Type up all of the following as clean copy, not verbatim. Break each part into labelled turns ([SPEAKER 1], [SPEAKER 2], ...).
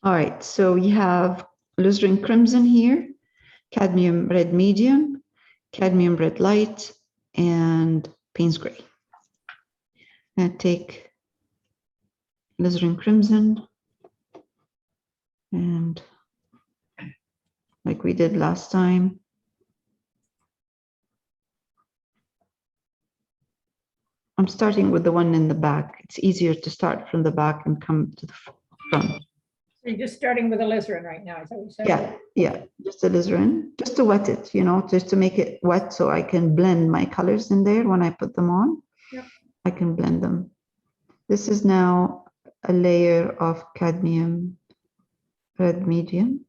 [SPEAKER 1] All right, so we have alizarin crimson here, cadmium red medium, cadmium red light, and Payne's gray. I'm gonna take alizarin crimson and like we did last time. I'm starting with the one in the back. It's easier to start from the back and come to the front.
[SPEAKER 2] So you're just starting with alizarin right now, is that what you said?
[SPEAKER 1] Yeah, just alizarin, just to wet it, just to make it wet so I can blend my colors in there when I put them on.
[SPEAKER 2] Yep.
[SPEAKER 1] I can blend them. This is now a layer of cadmium red medium.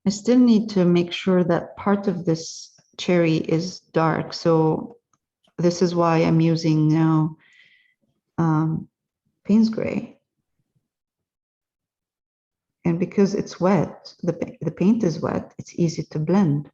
[SPEAKER 1] I still need to make sure that part of this cherry is dark. So this is why I'm using now Payne's gray. And because it's wet, the paint is wet, it's easy to blend.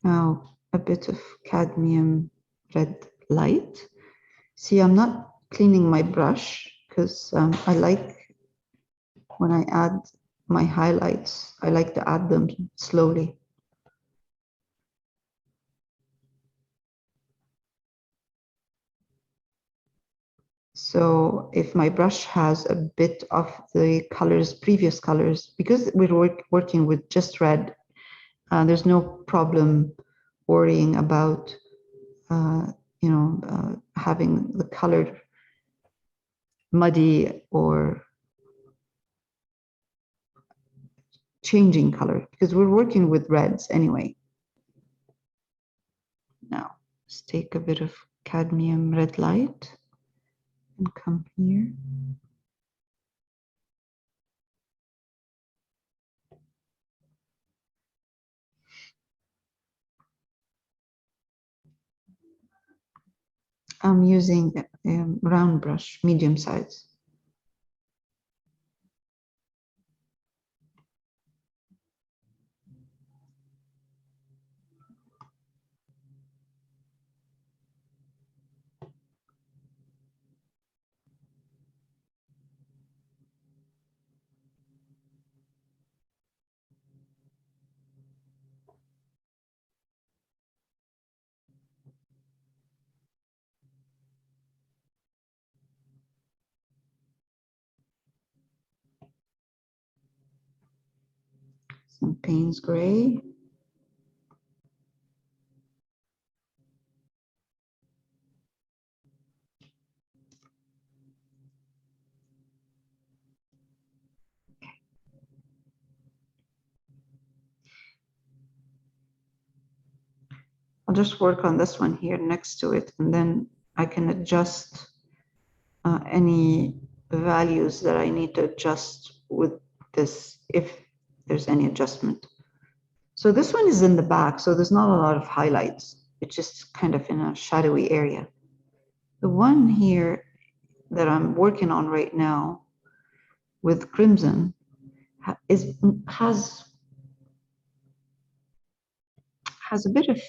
[SPEAKER 1] Now a bit of cadmium red light. See, I'm not cleaning my brush because I like when I add my highlights, I like to add them slowly. So if my brush has a bit of the colors, previous colors, because we're working with just red, there's no problem worrying about, having the color muddy or changing color because we're working with reds anyway. Now, let's take a bit of cadmium red light and come here. I'm using a round brush, medium size. Some Payne's gray. I'll just work on this one here next to it, and then I can adjust any values that I need to adjust with this if there's any adjustment. So this one is in the back, so there's not a lot of highlights. It's just kind of in a shadowy area. The one here that I'm working on right now with crimson has a bit of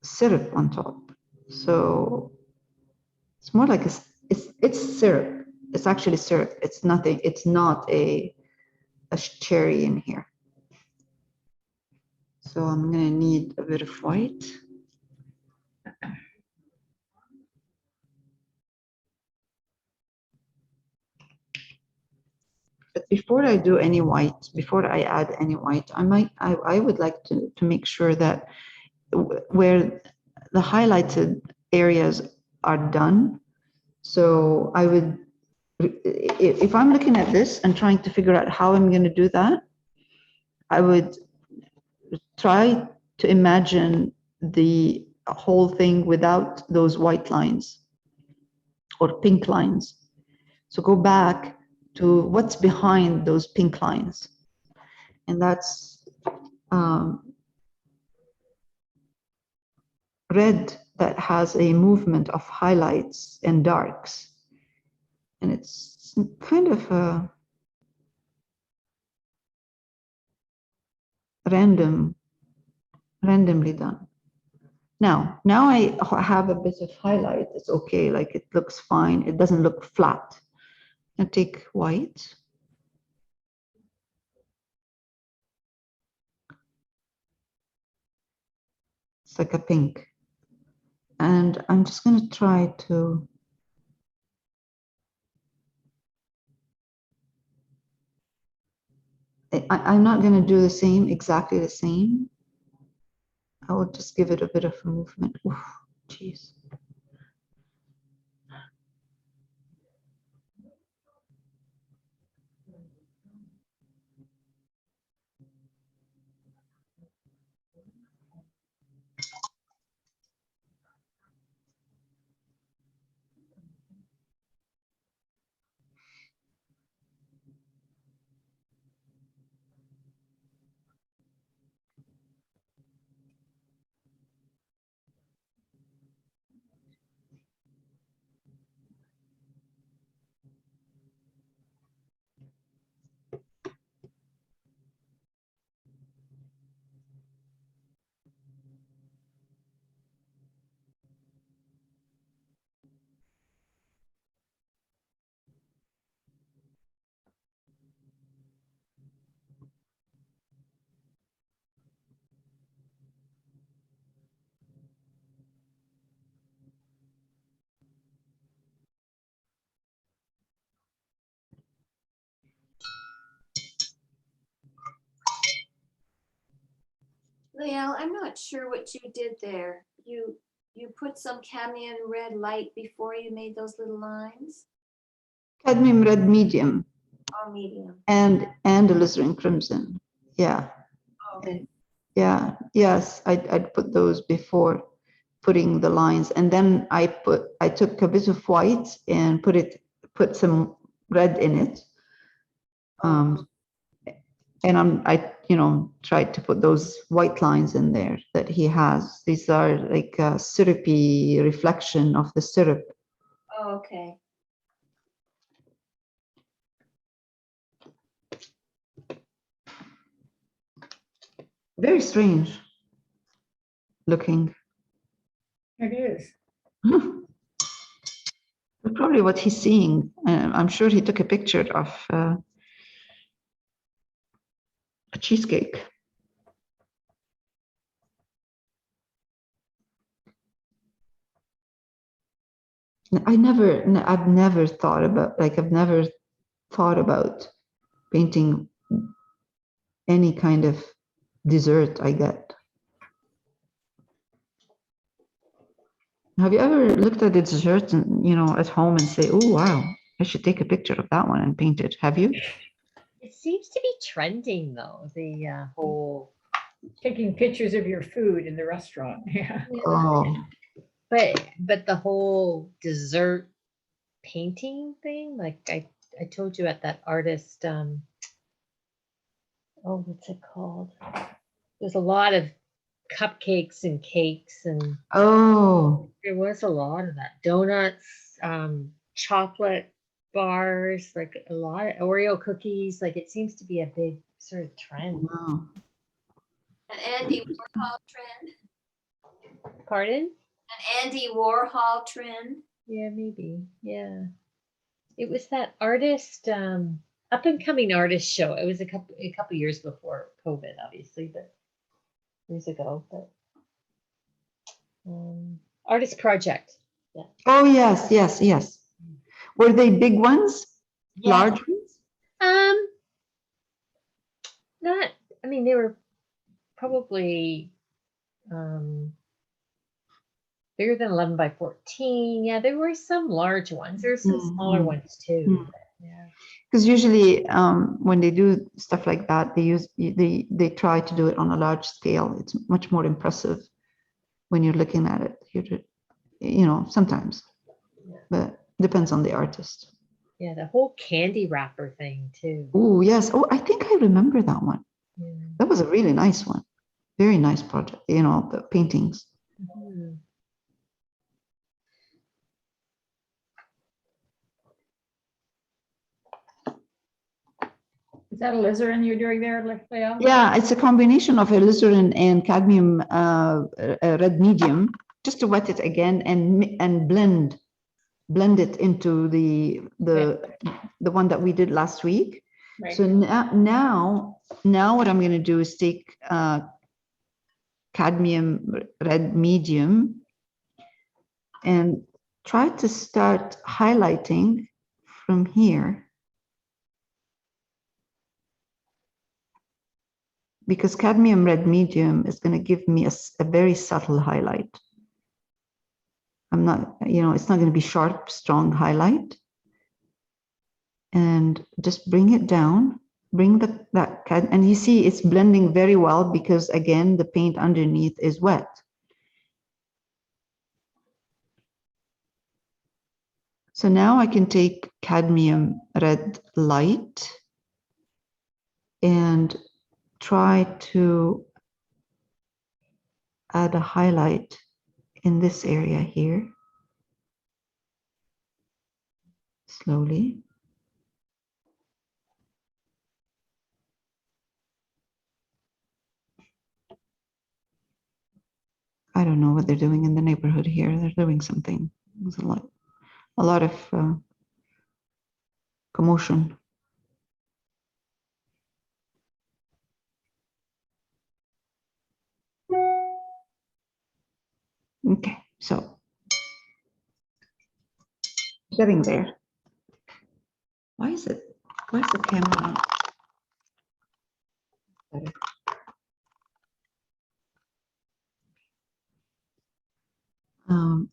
[SPEAKER 1] syrup on top. So it's more like it's syrup. It's actually syrup. It's nothing. It's not a cherry in here. So I'm going to need a bit of white. But before I do any white, before I add any white, I would like to make sure that where the highlighted areas are done, So I would, if I'm looking at this and trying to figure out how I'm going to do that, I would try to imagine the whole thing without those white lines or pink lines. So go back to what's behind those pink lines. And that's red that has a movement of highlights and darks. And it's kind of randomly done. Now I have a bit of highlight. It's okay, like it looks fine. It doesn't look flat. I take white. It's like a pink. And I'm just going to try to I'm not going to do the same, exactly the same. I will just give it a bit of a movement. Oof, jeez.
[SPEAKER 3] Leal, I'm not sure what you did there. You put some cadmium red light before you made those little lines?
[SPEAKER 1] Cadmium red medium
[SPEAKER 3] Oh, medium.
[SPEAKER 1] and alizarin crimson. Yeah.
[SPEAKER 3] Okay.
[SPEAKER 1] Yeah. Yes, I'd put those before putting the lines, and then I took a bit of white and put some red in it. And I tried to put those white lines in there that he has. These are like a syrupy reflection of the syrup.
[SPEAKER 3] Oh, okay.
[SPEAKER 1] Very strange looking.
[SPEAKER 2] It is.
[SPEAKER 1] Probably what he's seeing. I'm sure he took a picture of a cheesecake. I've never thought about painting any kind of dessert I get. Have you ever looked at a dessert and, at home and say, oh, wow, I should take a picture of that one and paint it? Have you?
[SPEAKER 4] It seems to be trending though, the whole,
[SPEAKER 2] Taking pictures of your food in the restaurant. Yeah.
[SPEAKER 1] Oh,
[SPEAKER 4] but the whole dessert painting thing, like I told you at that artist, oh, what's it called? There's a lot of cupcakes and cakes, and
[SPEAKER 1] oh,
[SPEAKER 4] there was a lot of that. Donuts, chocolate bars, like a lot of Oreo cookies. Like it seems to be a big sort of trend.
[SPEAKER 1] wow.
[SPEAKER 3] An Andy Warhol trend?
[SPEAKER 4] Pardon?
[SPEAKER 3] An Andy Warhol trend?
[SPEAKER 4] Yeah, maybe. Yeah. It was that artist, up and coming artist show. It was a couple years before COVID, obviously, but years ago. But artist project. Yeah.
[SPEAKER 1] Oh, yes, yes, yes. Were they big ones?
[SPEAKER 4] Yeah.
[SPEAKER 1] Large ones?
[SPEAKER 4] Not. I mean, they were probably bigger than 11 by 14. Yeah, there were some large ones. There's some smaller
[SPEAKER 1] Mhm.
[SPEAKER 4] ones too.
[SPEAKER 1] Mm.
[SPEAKER 4] But yeah.
[SPEAKER 1] Because usually when they do stuff like that, they try to do it on a large scale. It's much more impressive when you're looking at it. You know, sometimes, but depends on the artist.
[SPEAKER 4] Yeah, the whole candy wrapper thing too.
[SPEAKER 1] Oh, yes. Oh, I think I remember that one.
[SPEAKER 4] Yeah.
[SPEAKER 1] That was a really nice one. Very nice project, you know, the paintings.
[SPEAKER 4] Mhm.
[SPEAKER 2] Is that alizarin you're doing there, Leah?
[SPEAKER 1] Yeah, it's a combination of alizarin and cadmium red medium, just to wet it again and blend it into the one that we did last week.
[SPEAKER 2] Right.
[SPEAKER 1] So now what I'm going to do is take cadmium red medium and try to start highlighting from here, because cadmium red medium is going to give me a very subtle highlight. I'm not, you know, it's not going to be sharp, strong highlight. And just bring it down, bring that and you see it's blending very well because again, the paint underneath is wet. So now I can take cadmium red light and try to add a highlight in this area here. Slowly. I don't know what they're doing in the neighborhood here. They're doing something. There's a lot of commotion. Okay, so getting there. Why is the camera on? Better.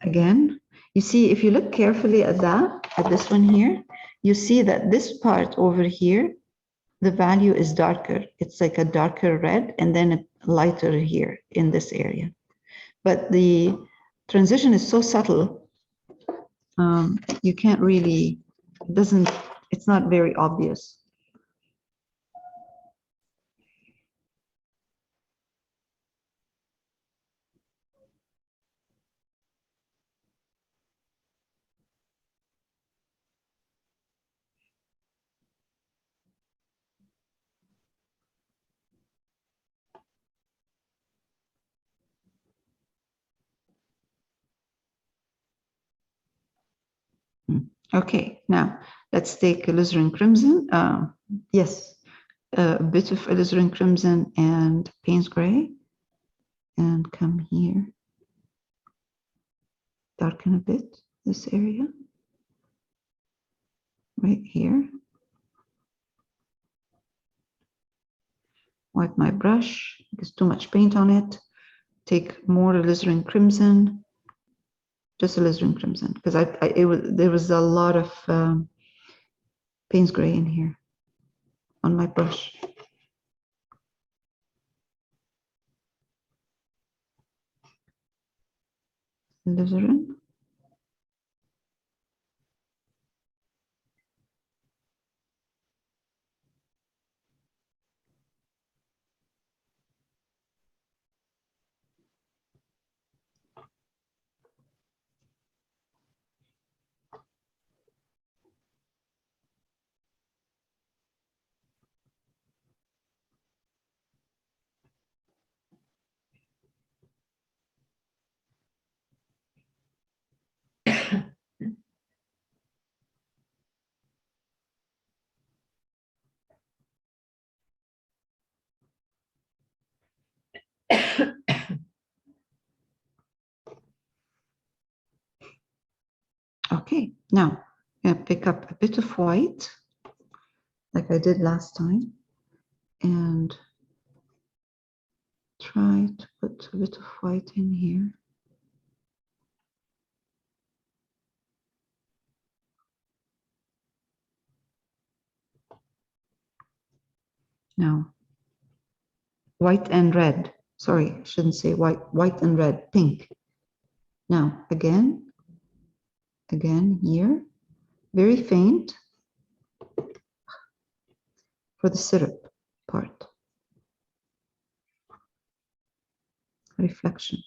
[SPEAKER 1] Again, you see, if you look carefully at this one here, you see that this part over here, the value is darker. It's like a darker red and then a lighter here in this area. But the transition is so subtle, you can't really, it's not very obvious. Okay, now let's take alizarin crimson. Yes, a bit of alizarin crimson and Payne's gray, and come here, darken a bit this area, right here. Wipe my brush, there's too much paint on it. Take more alizarin crimson, just alizarin crimson, because there was a lot of Payne's gray in here on my brush. Alizarin. Okay, now I'm gonna pick up a bit of white, like I did last time, and try to put a bit of white in here. Now, white and red. Sorry, I shouldn't say white, white and red, pink. Now, again here, very faint for the syrup part. Reflection.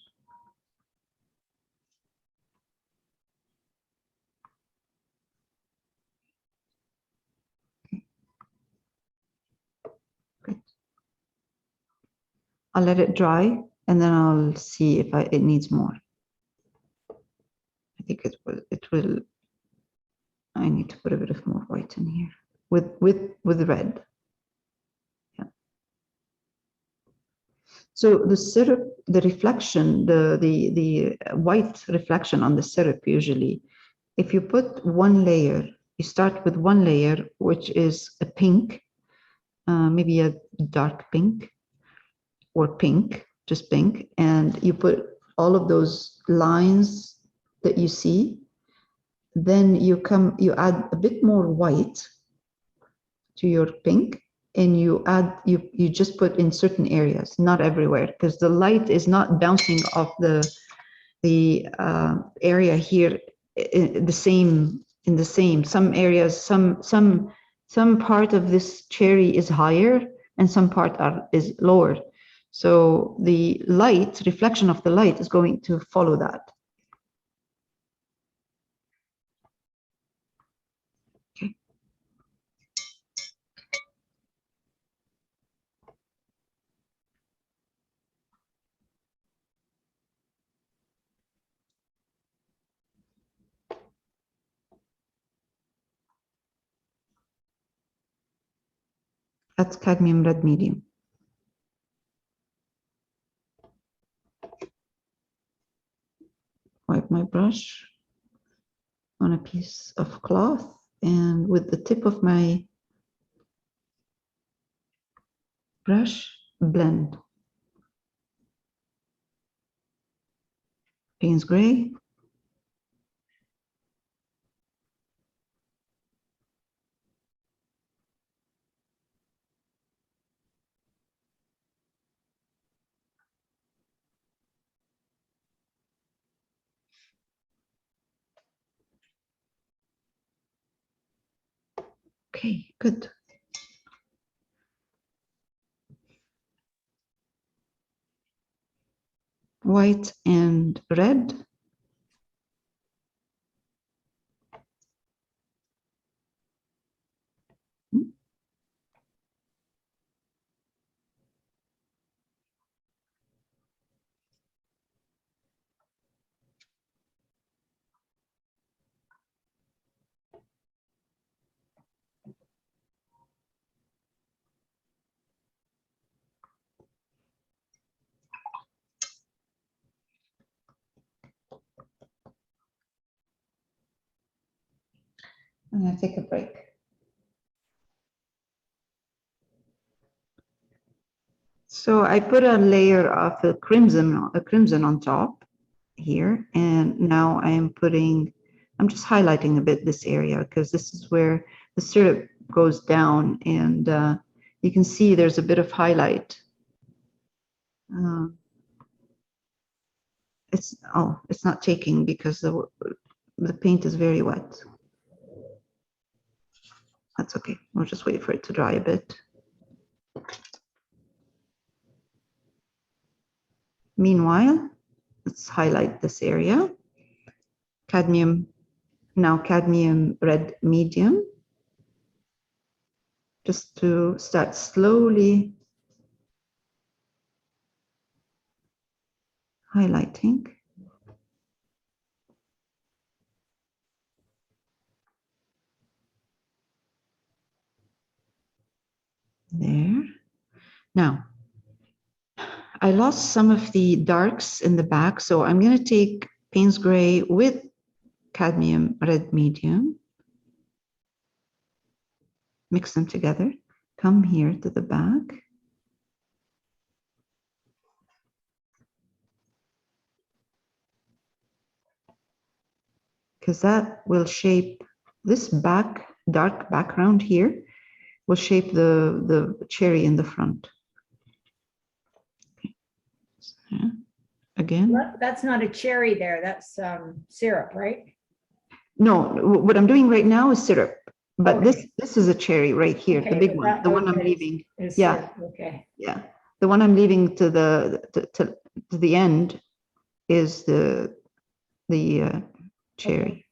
[SPEAKER 1] Good. I'll let it dry and then I'll see if it needs more. I think it will, I need to put a bit of more white in here with red. Yeah. So the syrup, the reflection, the white reflection on the syrup usually, if you put one layer, you start with one layer, which is a pink, maybe a dark pink or pink, just pink, and you put all of those lines that you see, then you add a bit more white to your pink, and you just put in certain areas, not everywhere, because the light is not bouncing off the area here in the same. Some areas, some part of this cherry is higher and some part is lower. So the light, reflection of the light is going to follow that. Okay. That's cadmium red medium. Wipe my brush on a piece of cloth, and with the tip of my brush, blend. Payne's gray. Okay, good. White and red. I'm going to take a break. So I put a layer of a crimson on top here, and now I'm just highlighting a bit this area because this is where the syrup goes down, and you can see there's a bit of highlight. It's not taking because the paint is very wet. That's okay. We'll just wait for it to dry a bit. Meanwhile, let's highlight this area. Cadmium red medium. Just to start slowly highlighting. There. Now, I lost some of the darks in the back, so I'm going to take Payne's gray with cadmium red medium, mix them together, come here to the back. Because that will shape this dark background here will shape the cherry in the front. Yeah. Again,
[SPEAKER 2] That's not a cherry there, that's syrup, right?
[SPEAKER 1] no, what I'm doing right now is syrup, but
[SPEAKER 2] Okay.
[SPEAKER 1] this is a cherry right here, the
[SPEAKER 2] Okay,
[SPEAKER 1] big
[SPEAKER 2] but
[SPEAKER 1] one,
[SPEAKER 2] that-
[SPEAKER 1] the one I'm
[SPEAKER 2] okay.
[SPEAKER 1] leaving.
[SPEAKER 2] It's
[SPEAKER 1] Yeah.
[SPEAKER 2] syrup, okay.
[SPEAKER 1] Yeah, the one I'm leaving to the end is the cherry.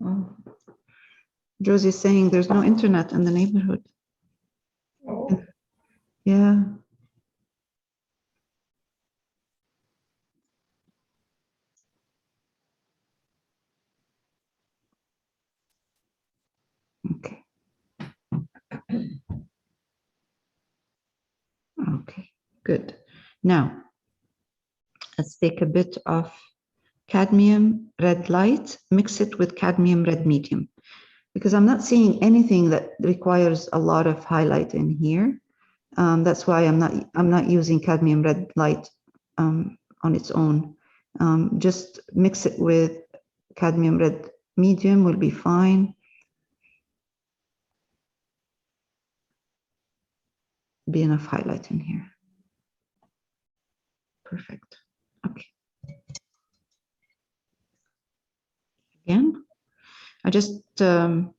[SPEAKER 1] Oh. Josie's saying there's no internet in the neighborhood.
[SPEAKER 2] Oh,
[SPEAKER 1] Yeah. Okay. Okay, good. Now, let's take a bit of cadmium red light, mix it with cadmium red medium, because I'm not seeing anything that requires a lot of highlight in here. That's why I'm not using cadmium red light on its own. Just mix it with cadmium red medium will be fine. Be enough highlight in here. Perfect. Okay. Again, I just clean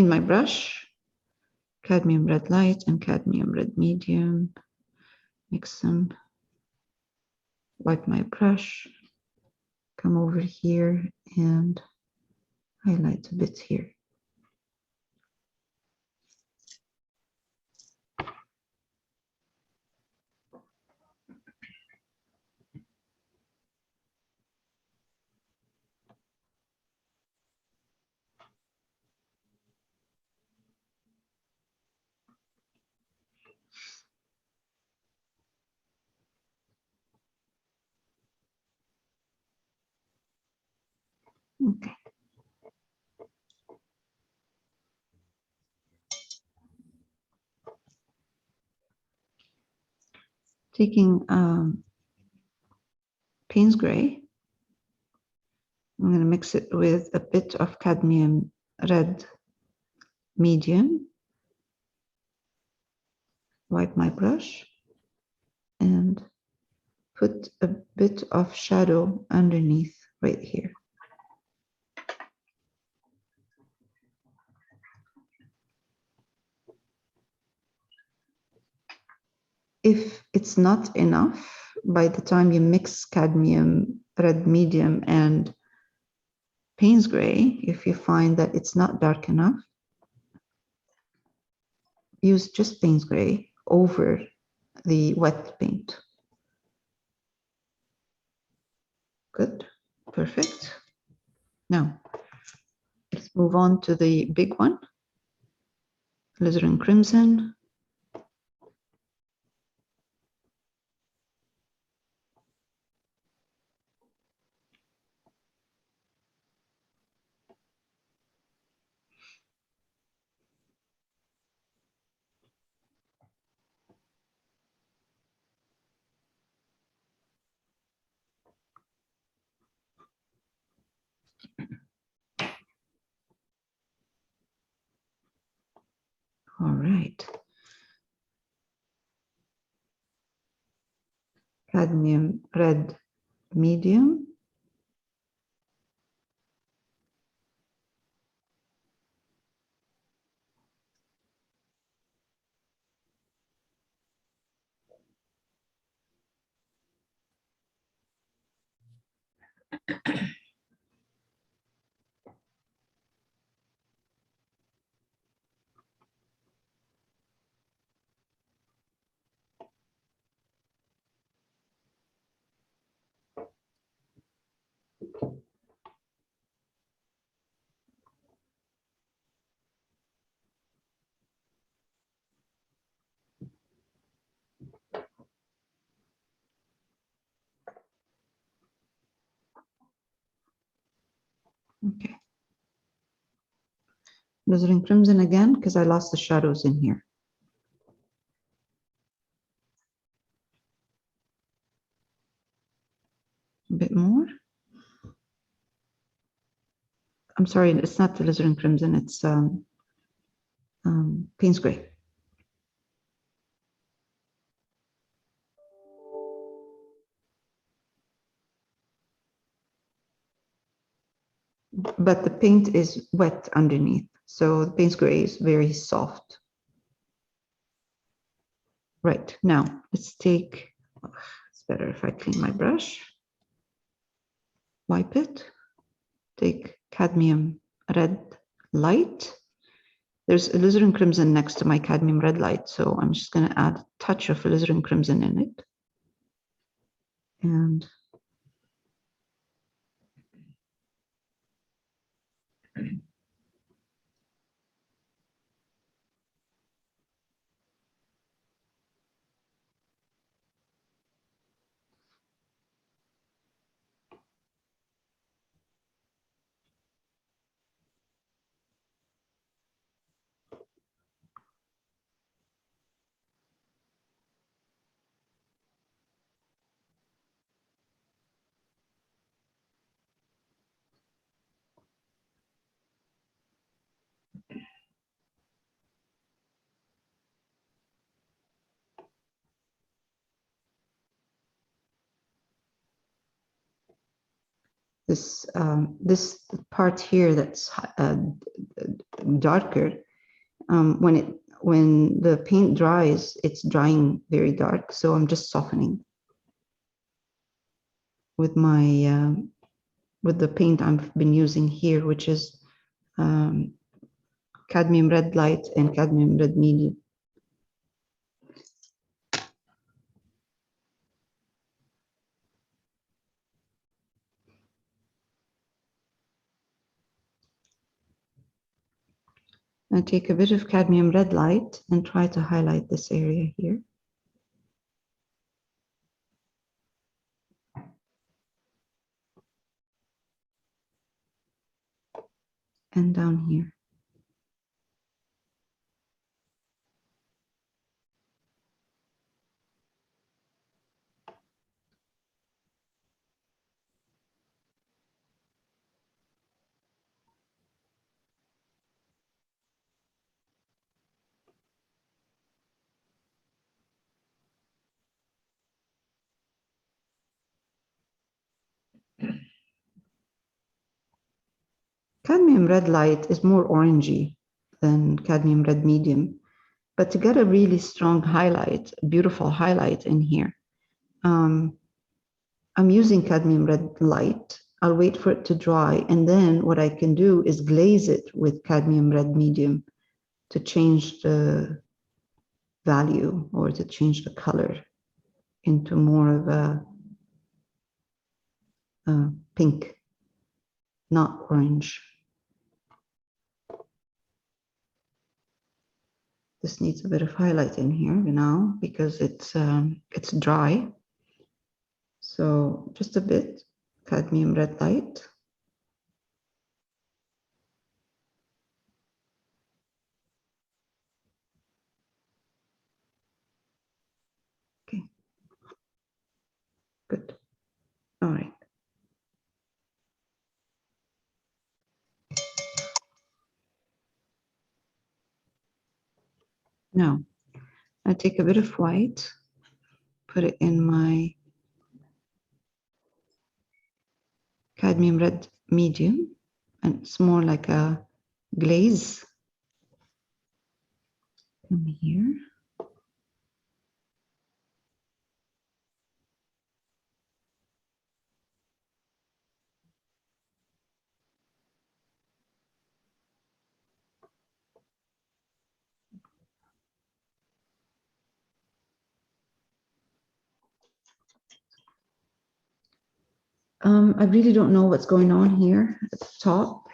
[SPEAKER 1] my brush, cadmium red light and cadmium red medium, mix them, wipe my brush, come over here and highlight a bit here. Okay. Taking Payne's gray, I'm going to mix it with a bit of cadmium red medium, wipe my brush, and put a bit of shadow underneath right here. If it's not enough, by the time you mix cadmium red medium and Payne's gray, if you find that it's not dark enough, use just Payne's gray over the wet paint. Good, perfect. Now, let's move on to the big one, alizarin crimson. All right. Cadmium red medium. Okay. Alizarin crimson again, because I lost the shadows in here. A bit more. I'm sorry, it's not the alizarin crimson, it's Payne's gray. But the paint is wet underneath, so the Payne's gray is very soft. Right, now let's take, it's better if I clean my brush. Wipe it, take cadmium red light. There's alizarin crimson next to my cadmium red light, so I'm just going to add a touch of alizarin crimson in it. And this part here that's darker, when the paint dries, it's drying very dark. So I'm just softening with my with the paint I've been using here, which is cadmium red light and cadmium red medium. I take a bit of cadmium red light and try to highlight this area here. And down here. Cadmium red light is more orangey than cadmium red medium, but to get a really strong highlight, beautiful highlight in here, I'm using cadmium red light. I'll wait for it to dry, and then what I can do is glaze it with cadmium red medium to change the value or to change the color into more of a pink, not orange. This needs a bit of highlight in here now because it's dry. So just a bit cadmium red light. Okay, good. All right. Now I take a bit of white, put it in my cadmium red medium, and it's more like a glaze. Come here. I really don't know what's going on here at the top,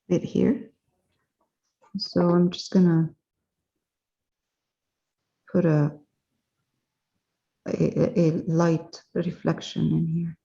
[SPEAKER 1] bit here. So I'm just gonna put a light reflection in here.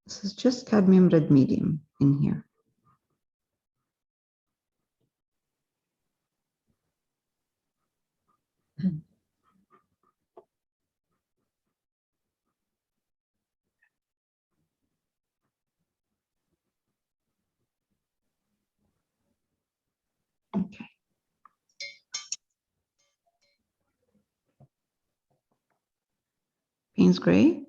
[SPEAKER 1] This is just cadmium red medium in here. Okay. Payne's gray.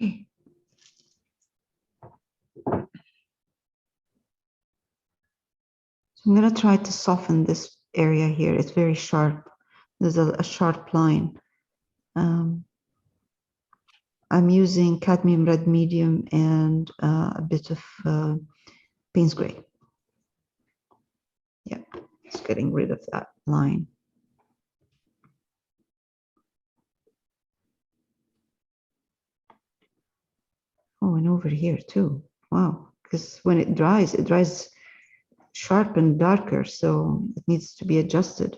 [SPEAKER 1] Okay. So I'm going to try to soften this area here. It's very sharp. There's a sharp line. I'm using cadmium red medium and a bit of Payne's gray. Yeah, just getting rid of that line. Oh, and over here too. Wow, because when it dries sharp and darker, so it needs to be adjusted.